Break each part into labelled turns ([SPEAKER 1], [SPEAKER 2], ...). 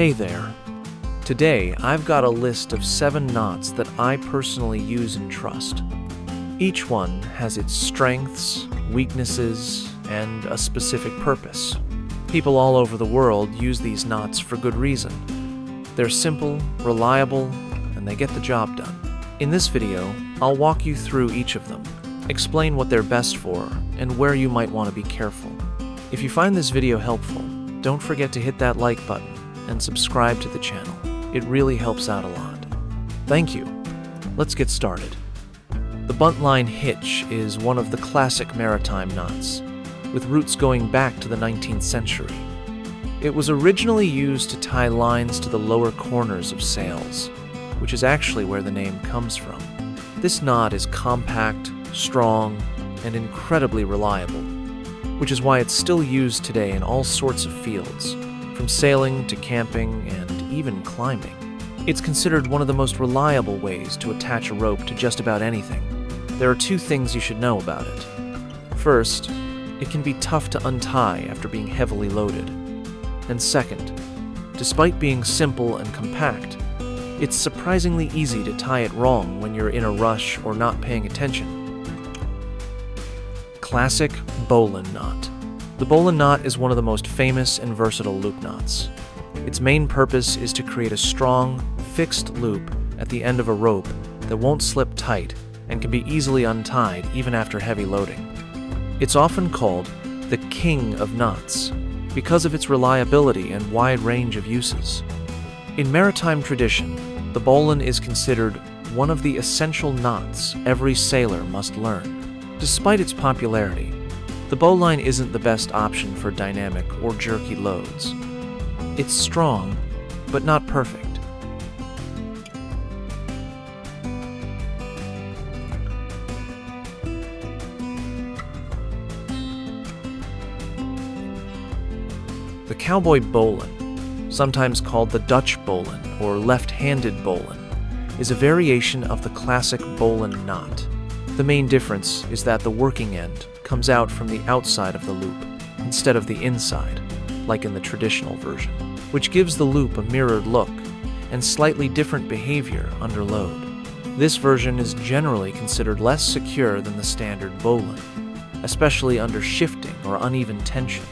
[SPEAKER 1] Hey there. Today, I've got a list of 7 knots that I personally use and trust. Each one has its strengths, weaknesses, and a specific purpose. People all over the world use these knots for good reason. They're simple, reliable, and they get the job done. In this video, I'll walk you through each of them, explain what they're best for, and where you might want to be careful. If you find this video helpful, don't forget to hit that like button and subscribe to the channel. It really helps out a lot. Thank you. Let's get started. The Bowline hitch is one of the classic maritime knots, with roots going back to the 19th century. It was originally used to tie lines to the lower corners of sails, which is actually where the name comes from. This knot is compact, strong, and incredibly reliable, which is why it's still used today in all sorts of fields, from sailing to camping and even climbing. It's considered one of the most reliable ways to attach a rope to just about anything. There are 2 things you should know about it. First, it can be tough to untie after being heavily loaded. And second, despite being simple and compact, it's surprisingly easy to tie it wrong when you're in a rush or not paying attention. Classic Bowline Knot. The Bowline Knot is one of the most famous and versatile loop knots. Its main purpose is to create a strong, fixed loop at the end of a rope that won't slip tight and can be easily untied even after heavy loading. It's often called the king of knots because of its reliability and wide range of uses. In maritime tradition, the bowline is considered one of the essential knots every sailor must learn. Despite its popularity, the bowline isn't the best option for dynamic or jerky loads. It's strong, but not perfect. The cowboy bowline, sometimes called the Dutch bowline or left-handed bowline, is a variation of the classic bowline knot. The main difference is that the working end comes out from the outside of the loop instead of the inside, like in the traditional version, which gives the loop a mirrored look and slightly different behavior under load. This version is generally considered less secure than the standard bowline, especially under shifting or uneven tension.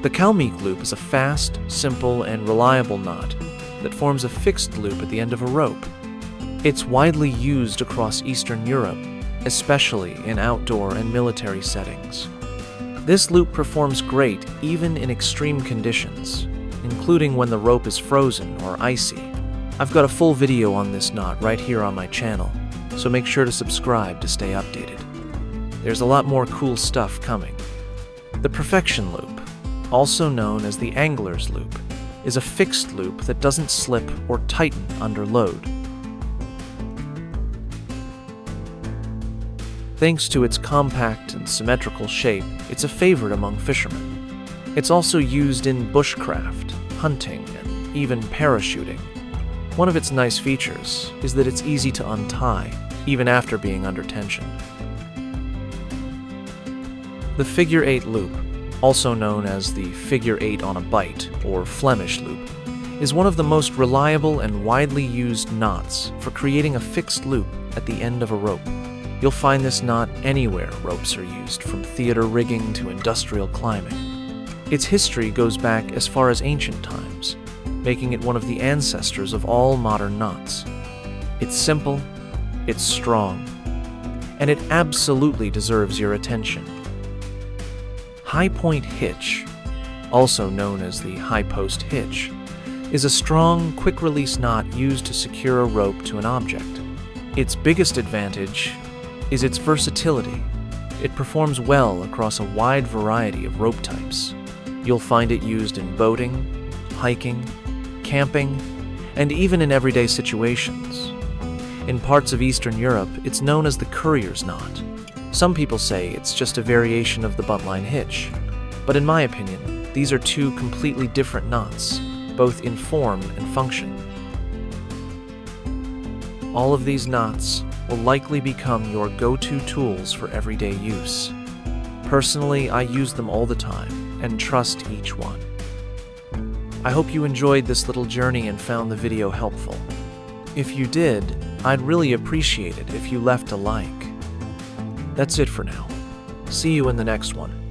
[SPEAKER 1] The Kalmeek loop is a fast, simple, and reliable knot that forms a fixed loop at the end of a rope. It's widely used across Eastern Europe, especially in outdoor and military settings. This loop performs great even in extreme conditions, including when the rope is frozen or icy. I've got a full video on this knot right here on my channel, so make sure to subscribe to stay updated. There's a lot more cool stuff coming. The perfection loop, also known as the angler's loop, is a fixed loop that doesn't slip or tighten under load. Thanks to its compact and symmetrical shape, it's a favorite among fishermen. It's also used in bushcraft, hunting, and even parachuting. One of its nice features is that it's easy to untie, even after being under tension. The figure 8 loop, also known as the figure 8 on a bight, or Flemish loop, is one of the most reliable and widely used knots for creating a fixed loop at the end of a rope. You'll find this knot anywhere ropes are used, from theater rigging to industrial climbing. Its history goes back as far as ancient times, making it one of the ancestors of all modern knots. It's simple, it's strong, and it absolutely deserves your attention. High point hitch, also known as the high post hitch, is a strong, quick-release knot used to secure a rope to an object. Its biggest advantage is its versatility. It performs well across a wide variety of rope types. You'll find it used in boating, hiking, camping, and even in everyday situations. In parts of Eastern Europe, it's known as the courier's knot. Some people say it's just a variation of the Bowline hitch, but in my opinion, these are 2 completely different knots, both in form and function. All of these knots will likely become your go-to tools for everyday use. Personally, I use them all the time and trust each one. I hope you enjoyed this little journey and found the video helpful. If you did, I'd really appreciate it if you left a like. That's it for now. See you in the next one.